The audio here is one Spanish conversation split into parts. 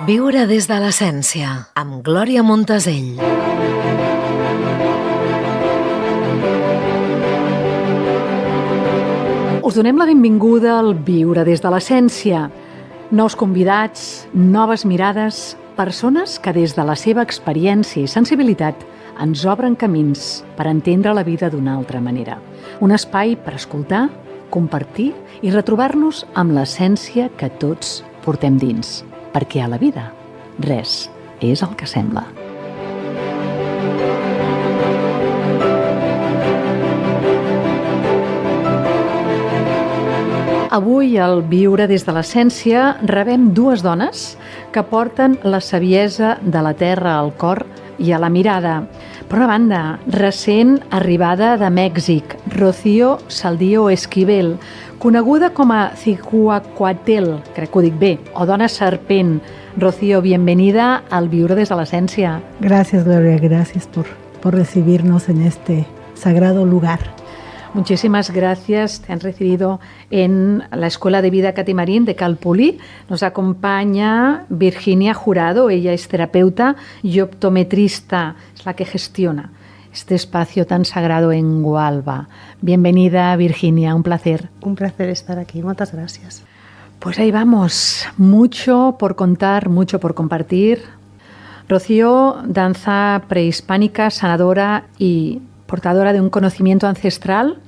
Viure des de l'essència, amb Glòria Montesell. Us donem la benvinguda al Viure des de l'essència. Nous convidats, noves mirades, persones que des de la seva experiència i sensibilitat ens obren camins per entendre la vida d'una altra manera. Un espai per escoltar, compartir i retrobar-nos amb l'essència que tots portem dins. Perquè a la vida res és el que sembla. Avui, al Viure des de l'essència, rebem dues dones que porten la saviesa de la terra al cor i a la mirada. Per una banda, recent arribada de Mèxic, Rocío Saldío Esquivel, coneguda com a Cihuacuatl, crec que ho dic bé, o dona serpent. Rocío, bienvenida al Viure des de l'essència. Gracias, Gloria, gracias por recibirnos en este sagrado lugar. Muchísimas gracias. Te han recibido en la Escuela de Vida Catimarín de Calpulí. Nos acompaña Virginia Jurado. Ella es terapeuta y optometrista. Es la que gestiona este espacio tan sagrado en Gualba. Bienvenida, Virginia. Un placer. Un placer estar aquí. Muchas gracias. Pues ahí vamos. Mucho por contar, mucho por compartir. Rocío, danza prehispánica, sanadora y portadora de un conocimiento ancestral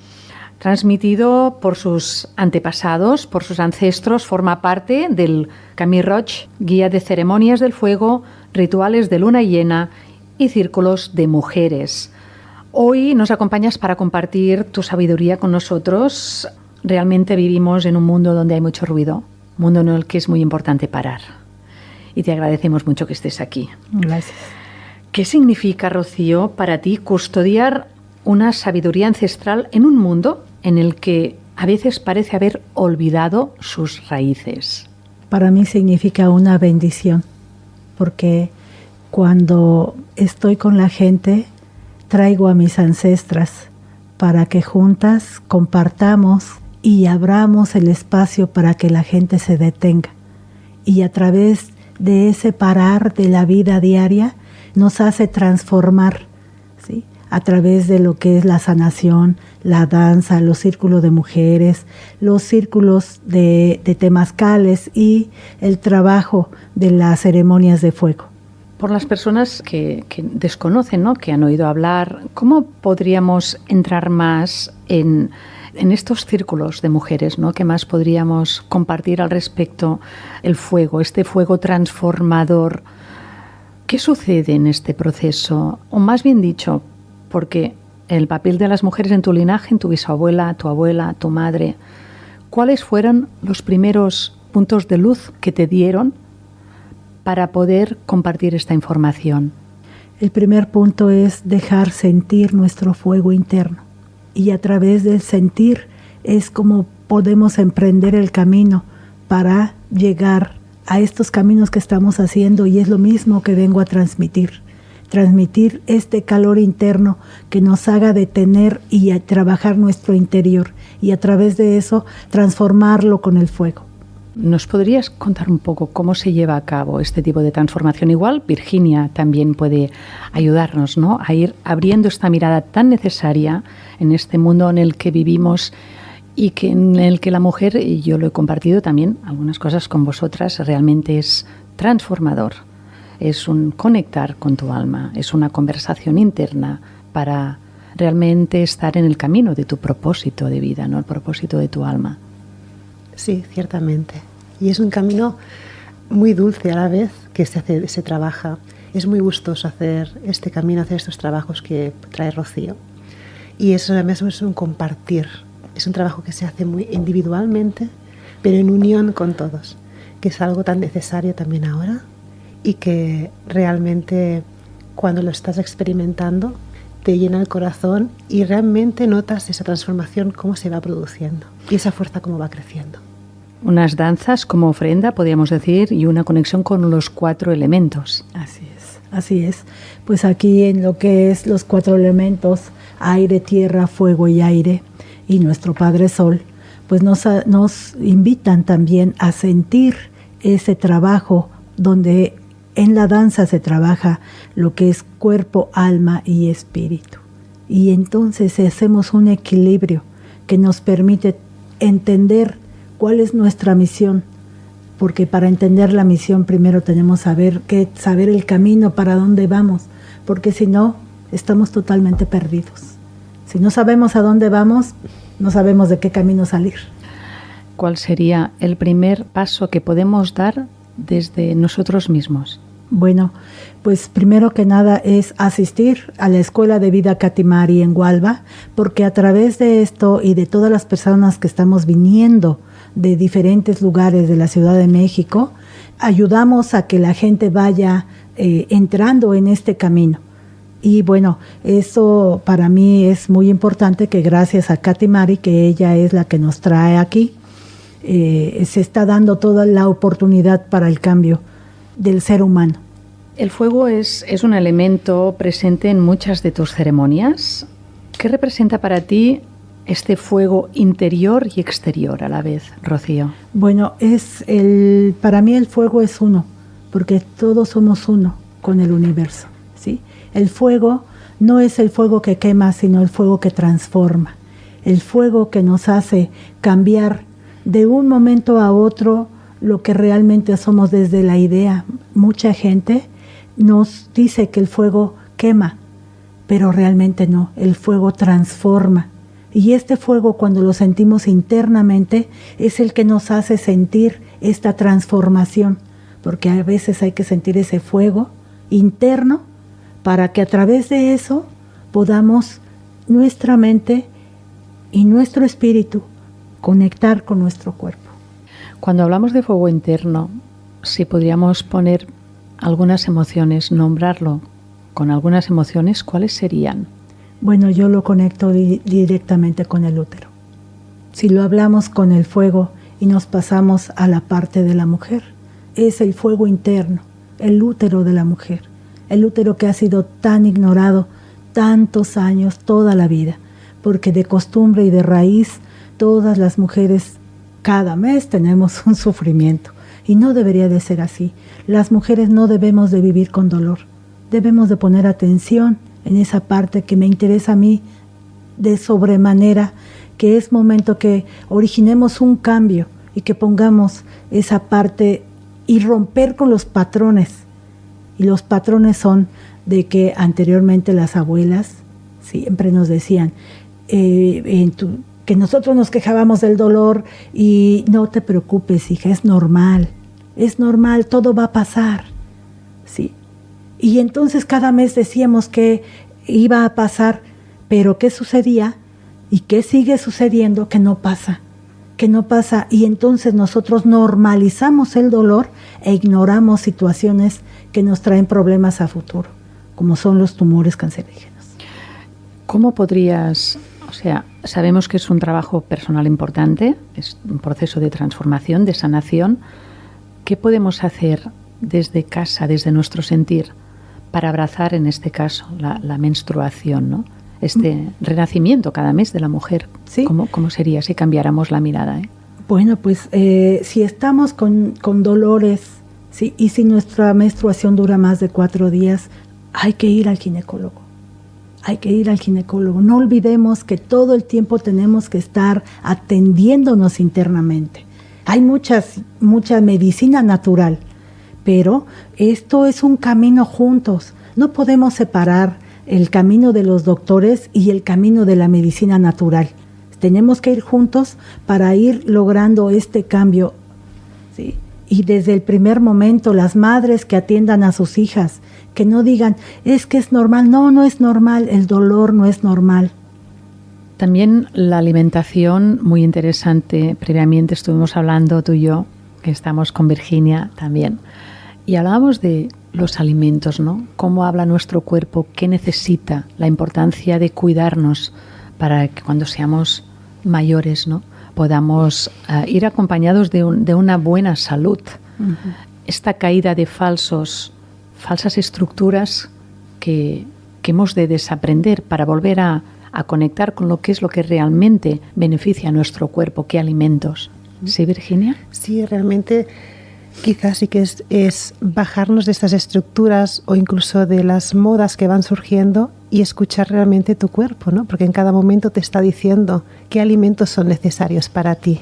transmitido por sus antepasados, por sus ancestros, forma parte del Camí Roig, guía de ceremonias del fuego, rituales de luna llena y círculos de mujeres. Hoy nos acompañas para compartir tu sabiduría con nosotros. Realmente vivimos en un mundo donde hay mucho ruido, un mundo en el que es muy importante parar. Y te agradecemos mucho que estés aquí. Gracias. ¿Qué significa, Rocío, para ti custodiar una sabiduría ancestral en un mundo en el que a veces parece haber olvidado sus raíces? Para mí significa una bendición, porque cuando estoy con la gente, traigo a mis ancestras para que juntas compartamos y abramos el espacio para que la gente se detenga. Y a través de ese parar de la vida diaria, nos hace transformar, ¿sí? A través de lo que es la sanación, la danza, los círculos de mujeres, los círculos de temazcales y el trabajo de las ceremonias de fuego. Por las personas que desconocen, ¿no?, que han oído hablar, ¿cómo podríamos entrar más en estos círculos de mujeres, ¿no? ¿Qué más podríamos compartir al respecto? El fuego, este fuego transformador. ¿Qué sucede en este proceso? O más bien dicho, porque el papel de las mujeres en tu linaje, en tu bisabuela, tu abuela, tu madre, ¿cuáles fueron los primeros puntos de luz que te dieron para poder compartir esta información? El primer punto es dejar sentir nuestro fuego interno. Y a través del sentir es como podemos emprender el camino para llegar a estos caminos que estamos haciendo, y es lo mismo que vengo a transmitir este calor interno que nos haga detener y a trabajar nuestro interior, y a través de eso transformarlo con el fuego. ¿Nos podrías contar un poco cómo se lleva a cabo este tipo de transformación? Igual Virginia también puede ayudarnos, ¿no?, a ir abriendo esta mirada tan necesaria en este mundo en el que vivimos y que en el que la mujer, y yo lo he compartido también algunas cosas con vosotras, realmente es transformador. Es un conectar con tu alma, es una conversación interna para realmente estar en el camino de tu propósito de vida, ¿no?, el propósito de tu alma. Sí, ciertamente. Y es un camino muy dulce a la vez que se trabaja. Es muy gustoso hacer este camino, hacer estos trabajos que trae Rocío. Y eso además es un compartir. Es un trabajo que se hace muy individualmente, pero en unión con todos, que es algo tan necesario también ahora, y que realmente cuando lo estás experimentando te llena el corazón y realmente notas esa transformación, cómo se va produciendo y esa fuerza cómo va creciendo. Unas danzas como ofrenda, podríamos decir, y una conexión con los 4 elementos. Así es. Pues aquí en lo que es los 4 elementos, aire, tierra, fuego y aire, y nuestro Padre Sol, pues nos invitan también a sentir ese trabajo donde en la danza se trabaja lo que es cuerpo, alma y espíritu. Y entonces hacemos un equilibrio que nos permite entender cuál es nuestra misión, porque para entender la misión primero tenemos que saber el camino para dónde vamos, porque si no, estamos totalmente perdidos. Si no sabemos a dónde vamos, no sabemos de qué camino salir. ¿Cuál sería el primer paso que podemos dar desde nosotros mismos? Bueno, pues primero que nada es asistir a la Escuela de Vida Katimari en Hualva, porque a través de esto y de todas las personas que estamos viniendo de diferentes lugares de la Ciudad de México, ayudamos a que la gente vaya entrando en este camino. Y bueno, eso para mí es muy importante, que gracias a Katimari, que ella es la que nos trae aquí, se está dando toda la oportunidad para el cambio del ser humano. El fuego es un elemento presente en muchas de tus ceremonias. ¿Qué representa para ti este fuego interior y exterior a la vez, Rocío? Bueno, para mí el fuego es uno, porque todos somos uno con el universo, ¿sí? El fuego no es el fuego que quema, sino el fuego que transforma. El fuego que nos hace cambiar de un momento a otro lo que realmente somos desde la idea. Mucha gente nos dice que el fuego quema, pero realmente no, el fuego transforma. Y este fuego, cuando lo sentimos internamente, es el que nos hace sentir esta transformación, porque a veces hay que sentir ese fuego interno para que a través de eso podamos nuestra mente y nuestro espíritu conectar con nuestro cuerpo. Cuando hablamos de fuego interno, si podríamos poner algunas emociones, nombrarlo con algunas emociones, ¿cuáles serían? Bueno, yo lo conecto directamente con el útero. Si lo hablamos con el fuego y nos pasamos a la parte de la mujer, es el fuego interno, el útero de la mujer, el útero que ha sido tan ignorado tantos años, toda la vida, porque de costumbre y de raíz todas las mujeres cada mes tenemos un sufrimiento y no debería de ser así. Las mujeres no debemos de vivir con dolor, debemos de poner atención en esa parte que me interesa a mí de sobremanera, que es momento que originemos un cambio y que pongamos esa parte y romper con los patrones. Y los patrones son de que anteriormente las abuelas siempre nos decían que nosotros nos quejábamos del dolor y no te preocupes, hija, es normal, todo va a pasar, ¿sí? Y entonces cada mes decíamos que iba a pasar, pero ¿qué sucedía? ¿Y qué sigue sucediendo? Que no pasa. Y entonces nosotros normalizamos el dolor e ignoramos situaciones que nos traen problemas a futuro, como son los tumores cancerígenos. ¿Cómo podrías, sabemos que es un trabajo personal importante, es un proceso de transformación, de sanación? ¿Qué podemos hacer desde casa, desde nuestro sentir, para abrazar en este caso la menstruación, ¿no? Este renacimiento cada mes de la mujer? ¿Sí? ¿Cómo sería si cambiáramos la mirada? Bueno, pues si estamos con dolores, ¿sí? Y si nuestra menstruación dura más de 4 días, hay que ir al ginecólogo. No olvidemos que todo el tiempo tenemos que estar atendiéndonos internamente. Hay mucha medicina natural, pero esto es un camino juntos. No podemos separar el camino de los doctores y el camino de la medicina natural. Tenemos que ir juntos para ir logrando este cambio, ¿sí? Y desde el primer momento, las madres que atiendan a sus hijas, que no digan, es que es normal. No es normal, el dolor no es normal. También la alimentación, muy interesante. Previamente estuvimos hablando tú y yo, que estamos con Virginia también, y hablábamos de los alimentos, ¿no? Cómo habla nuestro cuerpo, qué necesita, la importancia de cuidarnos para que cuando seamos mayores, ¿no?, podamos ir acompañados de una buena salud. Uh-huh. Esta caída de falsas estructuras que hemos de desaprender para volver a conectar con lo que realmente beneficia a nuestro cuerpo, qué alimentos. ¿Sí, Virginia? Sí, realmente Quizás sí que es bajarnos de estas estructuras o incluso de las modas que van surgiendo y escuchar realmente tu cuerpo, ¿no? Porque en cada momento te está diciendo qué alimentos son necesarios para ti.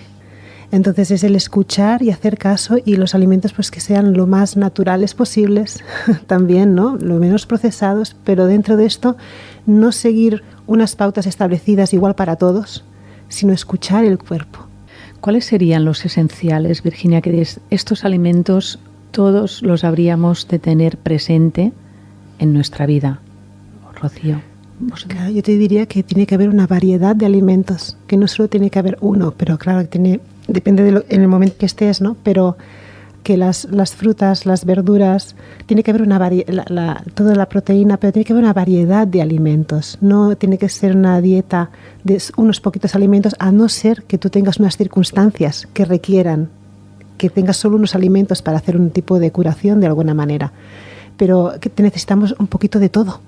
Entonces es el escuchar y hacer caso, y los alimentos pues que sean lo más naturales posibles también, ¿no? Lo menos procesados, pero dentro de esto no seguir unas pautas establecidas igual para todos, sino escuchar el cuerpo. ¿Cuáles serían los esenciales, Virginia, que estos alimentos todos los habríamos de tener presente en nuestra vida? Rocío. Claro, yo te diría que tiene que haber una variedad de alimentos, que no solo tiene que haber uno, pero claro, depende en el momento que estés, ¿no? Pero que las frutas, las verduras, tiene que haber toda la proteína, pero tiene que haber una variedad de alimentos. No tiene que ser una dieta de unos poquitos alimentos, a no ser que tú tengas unas circunstancias que requieran que tengas solo unos alimentos para hacer un tipo de curación de alguna manera. Pero que necesitamos un poquito de todo.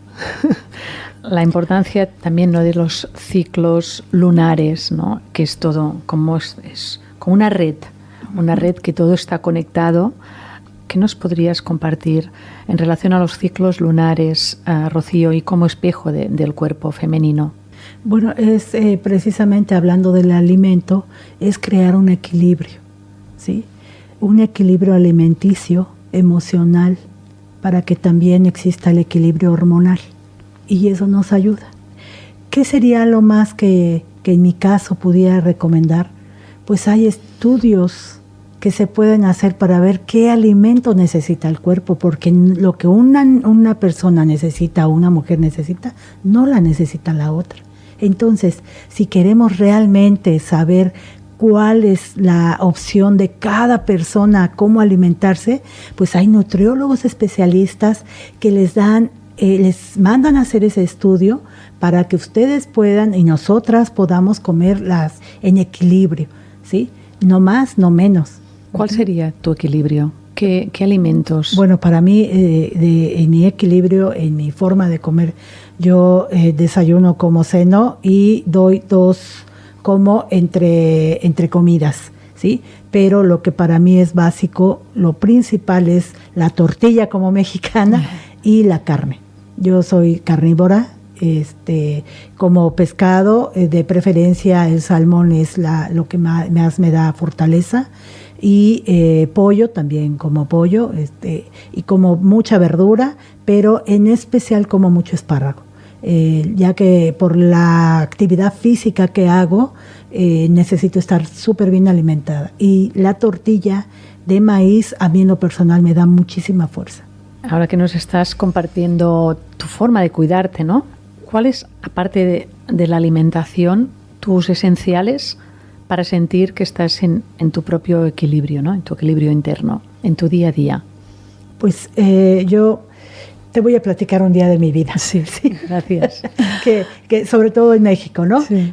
La importancia también, ¿no?, de los ciclos lunares, ¿no?, que es todo como es como una red que todo está conectado. ¿Qué nos podrías compartir en relación a los ciclos lunares, Rocío, y como espejo del cuerpo femenino? Bueno, es precisamente hablando del alimento, es crear un equilibrio, ¿sí? Un equilibrio alimenticio, emocional, para que también exista el equilibrio hormonal. Y eso nos ayuda. ¿Qué sería lo más que en mi caso pudiera recomendar? Pues hay estudios que se pueden hacer para ver qué alimento necesita el cuerpo, porque lo que una persona necesita o una mujer necesita, no la necesita la otra. Entonces, si queremos realmente saber cuál es la opción de cada persona, cómo alimentarse, pues hay nutriólogos especialistas que les mandan a hacer ese estudio para que ustedes puedan y nosotras podamos comerlas en equilibrio, ¿sí? No más, no menos. ¿Cuál sería tu equilibrio? ¿Qué alimentos? Bueno, para mí, en mi equilibrio, en mi forma de comer, yo desayuno, como, ceno y doy 2 como entre comidas, ¿sí? Pero lo que para mí es básico, lo principal es la tortilla como mexicana y la carne. Yo soy carnívora, como pescado, de preferencia el salmón es lo que más me da fortaleza, y pollo también, como pollo, y como mucha verdura, pero en especial como mucho espárrago, ya que por la actividad física que hago necesito estar súper bien alimentada, y la tortilla de maíz a mí en lo personal me da muchísima fuerza. Ahora que nos estás compartiendo tu forma de cuidarte, ¿no? ¿Cuáles, aparte de la alimentación, tus esenciales para sentir que estás en tu propio equilibrio, ¿no?, en tu equilibrio interno, en tu día a día? Pues yo te voy a platicar un día de mi vida. Sí, gracias. que sobre todo en México, ¿no? Sí.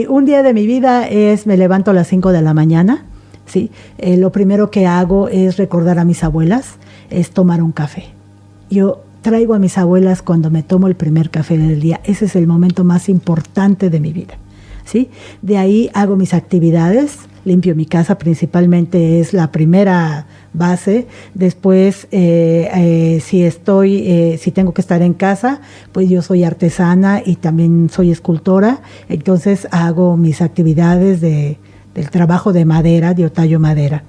Un día de mi vida es, me levanto a las 5 de la mañana, ¿sí? Lo primero que hago es recordar a mis abuelas, es tomar un café. Yo traigo a mis abuelas cuando me tomo el primer café del día. Ese es el momento más importante de mi vida, ¿sí? De ahí hago mis actividades, limpio mi casa, principalmente es la primera base. Después, si tengo que estar en casa, pues yo soy artesana y también soy escultora, entonces hago mis actividades del trabajo de madera, yo tallo madera,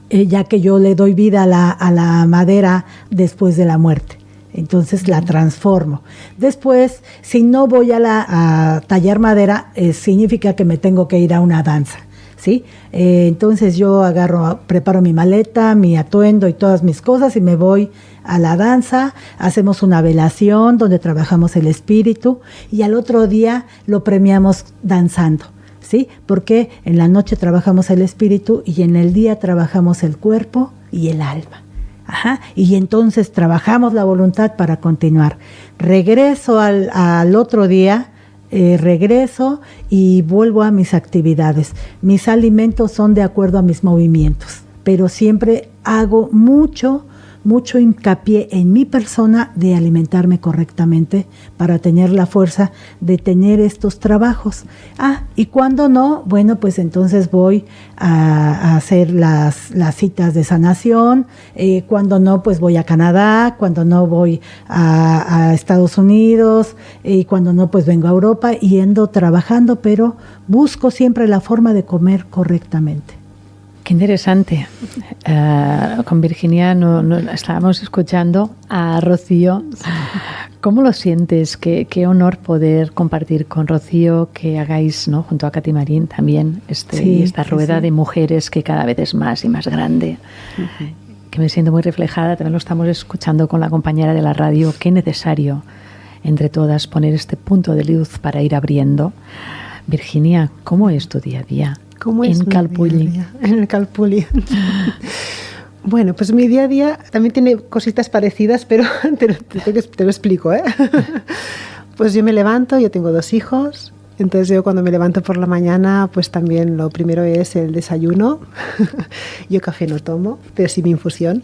ya que yo le doy vida a la madera después de la muerte. Entonces la transformo. Después, si no voy a tallar madera, significa que me tengo que ir a una danza, ¿sí? Entonces yo preparo mi maleta, mi atuendo y todas mis cosas y me voy a la danza. Hacemos una velación donde trabajamos el espíritu y al otro día lo premiamos danzando, ¿sí? Porque en la noche trabajamos el espíritu y en el día trabajamos el cuerpo y el alma. Y entonces trabajamos la voluntad para continuar. Regreso al otro día, regreso y vuelvo a mis actividades. Mis alimentos son de acuerdo a mis movimientos, pero siempre hago mucho mucho hincapié en mi persona de alimentarme correctamente para tener la fuerza de tener estos trabajos. Y cuando no, bueno, pues entonces voy a hacer las citas de sanación. Cuando no, pues voy a Canadá. Cuando no, voy a Estados Unidos. Y cuando no, pues vengo a Europa y ando trabajando, pero busco siempre la forma de comer correctamente. Qué interesante. Con Virginia no estábamos escuchando a Rocío. ¿Cómo lo sientes? Qué honor poder compartir con Rocío, que hagáis, ¿no?, junto a Katy Marín también esta rueda de mujeres que cada vez es más y más grande. Uh-huh. Que me siento muy reflejada. También lo estamos escuchando con la compañera de la radio. Qué necesario entre todas poner este punto de luz para ir abriendo. Virginia, ¿cómo es tu día a día? ¿Cómo es en Calpulli? En el Calpulli. Bueno, pues mi día a día también tiene cositas parecidas, pero te lo explico, ¿eh? Pues yo me levanto, yo tengo 2 hijos, entonces yo cuando me levanto por la mañana, pues también lo primero es el desayuno. Yo café no tomo, pero sí mi infusión.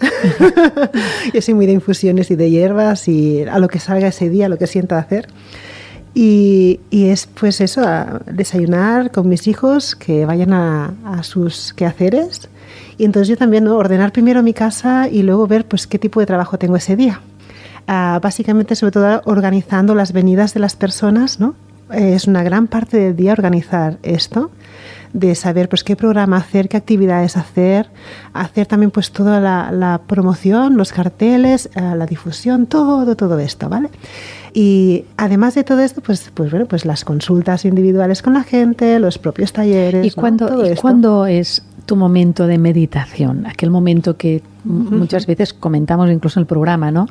Yo soy muy de infusiones y de hierbas y a lo que salga ese día, a lo que sienta hacer. Y es pues eso, a desayunar con mis hijos, que vayan a sus quehaceres. Y entonces yo también, ¿no?, ordenar primero mi casa y luego ver pues qué tipo de trabajo tengo ese día. Básicamente, sobre todo, organizando las venidas de las personas, ¿no? Es una gran parte del día organizar esto, de saber pues qué programa hacer, qué actividades hacer también pues toda la promoción, los carteles, la difusión, todo esto, ¿vale? Y además de todo esto, pues bueno, pues las consultas individuales con la gente, los propios talleres. ¿Y cuándo es tu momento de meditación? Aquel momento que muchas veces comentamos incluso en el programa, ¿no?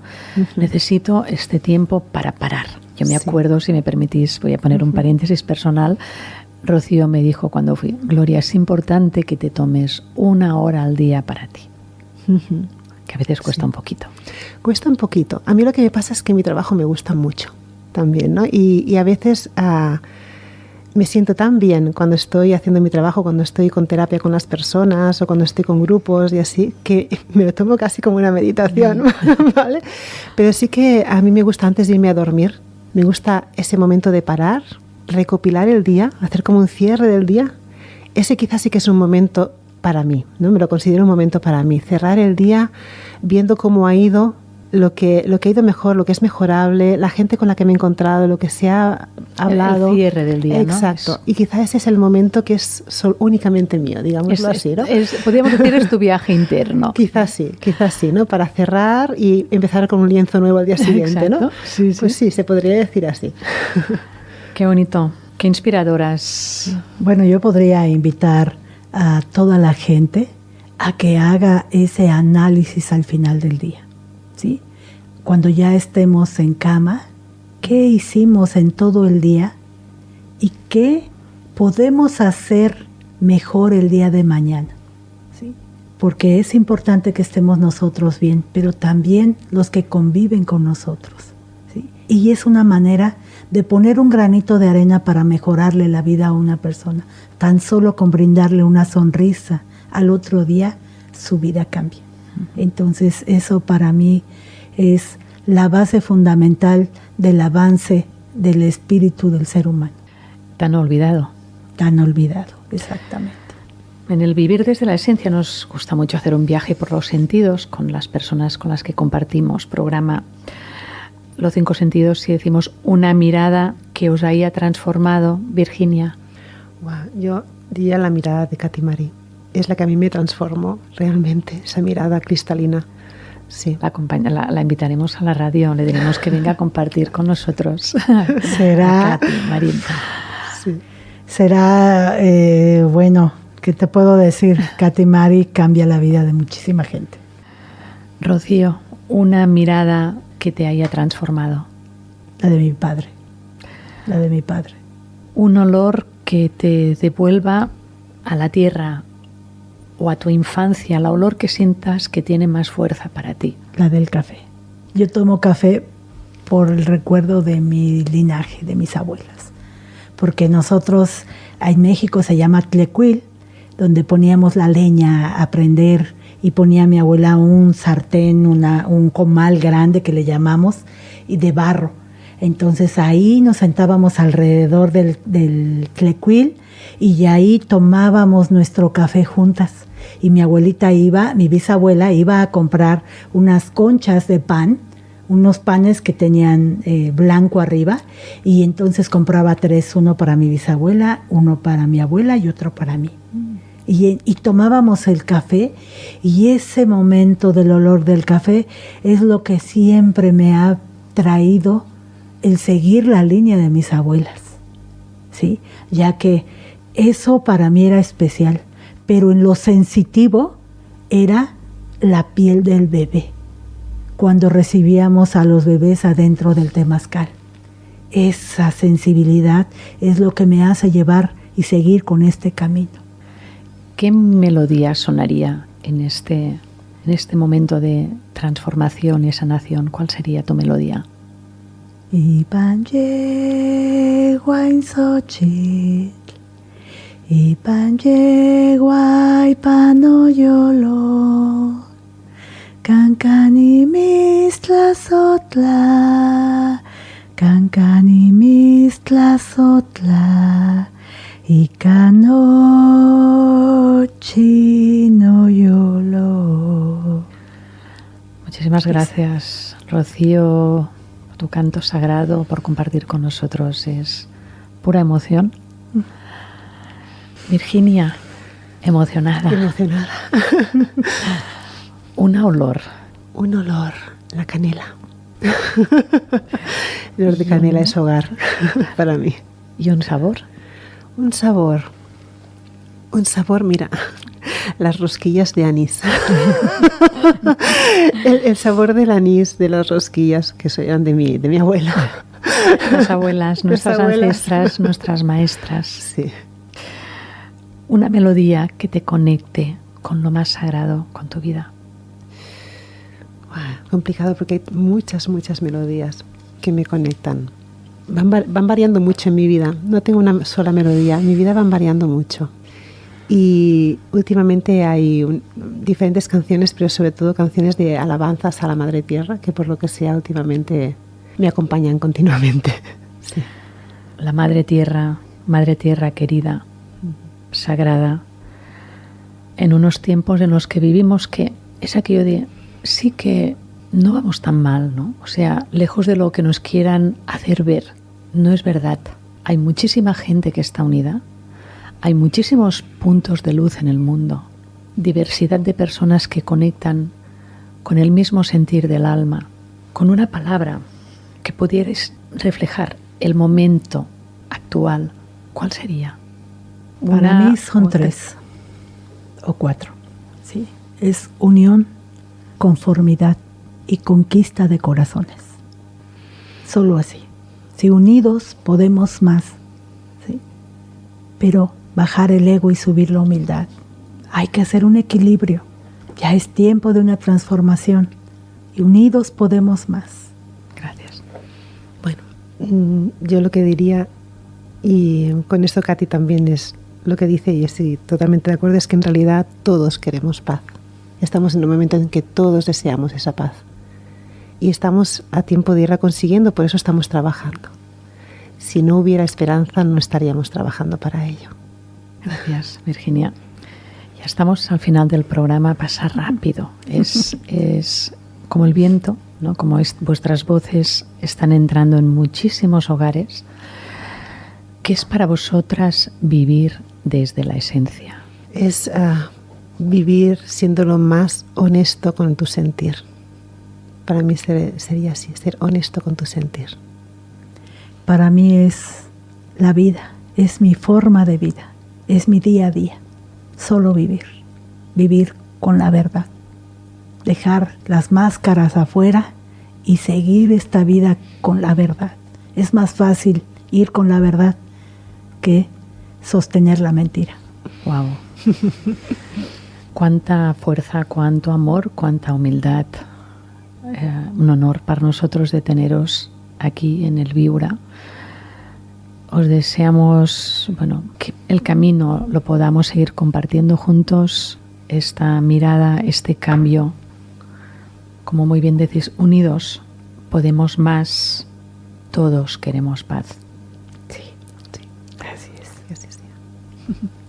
Necesito este tiempo para parar. Yo me acuerdo, si me permitís, voy a poner un paréntesis personal. Rocío me dijo cuando fui: Gloria, es importante que te tomes 1 hora al día para ti. Que a veces cuesta un poquito. Cuesta un poquito. A mí lo que me pasa es que mi trabajo me gusta mucho también, ¿no? Y a veces me siento tan bien cuando estoy haciendo mi trabajo, cuando estoy con terapia con las personas o cuando estoy con grupos y así, que me lo tomo casi como una meditación, ¿vale? Pero sí que a mí me gusta, antes de irme a dormir, me gusta ese momento de parar, recopilar el día, hacer como un cierre del día. Ese quizás sí que es un momento para mí, ¿no? Me lo considero un momento para mí. Cerrar el día viendo cómo ha ido, lo que ha ido mejor, lo que es mejorable, la gente con la que me he encontrado, lo que se ha hablado. El cierre del día, exacto. ¿no? Y quizás ese es el momento que es únicamente mío, digámoslo así, ¿no? Podríamos decir, es tu viaje interno. Quizás sí, ¿no? Para cerrar y empezar con un lienzo nuevo al día siguiente, exacto. ¿No? Sí. Pues sí, se podría decir así. Qué bonito, qué inspiradoras. Bueno, yo podría invitar a toda la gente a que haga ese análisis al final del día, ¿sí? Cuando ya estemos en cama, ¿qué hicimos en todo el día y qué podemos hacer mejor el día de mañana? ¿Sí? Porque es importante que estemos nosotros bien, pero también los que conviven con nosotros, ¿sí? Y es una manera de poner un granito de arena para mejorarle la vida a una persona. Tan solo con brindarle una sonrisa, al otro día su vida cambia. Entonces eso para mí es la base fundamental del avance del espíritu del ser humano. Tan olvidado. Tan olvidado, exactamente. En el Vivir desde la Esencia nos gusta mucho hacer un viaje por los sentidos con las personas con las que compartimos programa. Los 5 sentidos, si decimos una mirada que os haya transformado, Virginia. Yo diría la mirada de Katy Marín. Es la que a mí me transformó realmente, esa mirada cristalina. Sí. La invitaremos a la radio, le diremos que venga a compartir con nosotros. Será Katy Marín. Sí. Será, bueno, ¿qué te puedo decir? Katy Marín cambia la vida de muchísima gente. Rocío, una mirada que te haya transformado. La de mi padre. Un olor que te devuelva a la tierra o a tu infancia, el olor que sientas que tiene más fuerza para ti. La del café. Yo tomo café por el recuerdo de mi linaje, de mis abuelas. Porque nosotros, en México se llama tlecuil, donde poníamos la leña a prender y ponía a mi abuela un sartén, un comal grande que le llamamos, y de barro. Entonces ahí nos sentábamos alrededor del tlecuil y ahí tomábamos nuestro café juntas. Y mi bisabuela iba a comprar unas conchas de pan, unos panes que tenían blanco arriba, y entonces compraba 3, uno para mi bisabuela, uno para mi abuela y otro para mí. Y tomábamos el café, y ese momento del olor del café es lo que siempre me ha traído el seguir la línea de mis abuelas, ¿sí? Ya que eso para mí era especial, pero en lo sensitivo era la piel del bebé, cuando recibíamos a los bebés adentro del temazcal. Esa sensibilidad es lo que me hace llevar y seguir con este camino. ¿Qué melodía sonaría en este momento de transformación y sanación? ¿Cuál sería tu melodía? Ipan yeguain Xochitl, ipan yeguay panoyolo, cancani mistlazotla, cancani mistlazotla, y canochinoyolo. Muchísimas gracias, Rocío, por tu canto sagrado, por compartir con nosotros. Es pura emoción. Virginia, emocionada. Emocionada. Un olor. Un olor, la canela. El olor de canela es hogar para mí. ¿Y un sabor? Un sabor, mira, las rosquillas de anís. el sabor del anís de las rosquillas que eran de mi abuela. Las abuelas, nuestras ancestras, nuestras maestras. Sí. Una melodía que te conecte con lo más sagrado, con tu vida. Complicado porque hay muchas melodías que me conectan. Van variando mucho en mi vida. No tengo una sola melodía. En mi vida van variando mucho. Y últimamente hay diferentes canciones, pero sobre todo canciones de alabanzas a la Madre Tierra, que por lo que sea últimamente me acompañan continuamente. Sí. La Madre Tierra querida, sagrada, en unos tiempos en los que vivimos, que es aquello de sí que no vamos tan mal, ¿no? O sea, lejos de lo que nos quieran hacer ver, no es verdad. Hay muchísima gente que está unida, hay muchísimos puntos de luz en el mundo, diversidad de personas que conectan con el mismo sentir del alma, con una palabra que pudierais reflejar el momento actual. ¿Cuál sería? Para mí son 3 o 4. ¿Sí? Es unión, conformidad y conquista de corazones. Solo así. Si unidos podemos más, ¿sí? Pero bajar el ego y subir la humildad. Hay que hacer un equilibrio. Ya es tiempo de una transformación. Y unidos podemos más. Gracias. Bueno, yo lo que diría, y con esto Katy también es lo que dice, y estoy totalmente de acuerdo, es que en realidad todos queremos paz. Estamos en un momento en que todos deseamos esa paz. Y estamos a tiempo de irla consiguiendo, por eso estamos trabajando. Si no hubiera esperanza, no estaríamos trabajando para ello. Gracias, Virginia. Ya estamos al final del programa, pasa rápido. Es como el viento, ¿no? Como vuestras voces están entrando en muchísimos hogares. ¿Qué es para vosotras vivir desde la esencia? Es vivir siendo lo más honesto con tu sentir. Para mí sería así, ser honesto con tu sentir. Para mí es la vida, es mi forma de vida, es mi día a día. Solo vivir con la verdad. Dejar las máscaras afuera y seguir esta vida con la verdad. Es más fácil ir con la verdad que sostener la mentira. Wow. Cuánta fuerza, cuánto amor, cuánta humildad. Un honor para nosotros de teneros aquí en el Viura. Os deseamos, que el camino lo podamos seguir compartiendo juntos esta mirada, este cambio. Como muy bien decís, unidos podemos más, todos queremos paz. Sí, así es. Gràcies.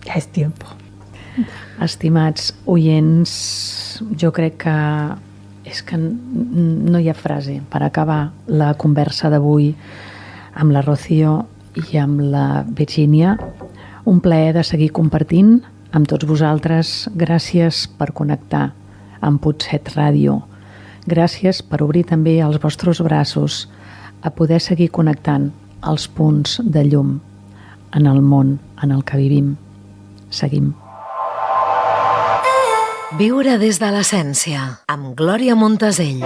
Ja és tiempo. Estimats oients, jo crec que és que no hi ha frase per acabar la conversa d'avui amb la Rocío i amb la Virgínia. Un plaer de seguir compartint amb tots vosaltres. Gràcies per connectar amb Potset Ràdio. Gràcies per obrir també els vostres braços a poder seguir connectant els punts de llum en el món en el que vivim. Seguim. Viure des de l'essència, amb Glòria Montesell.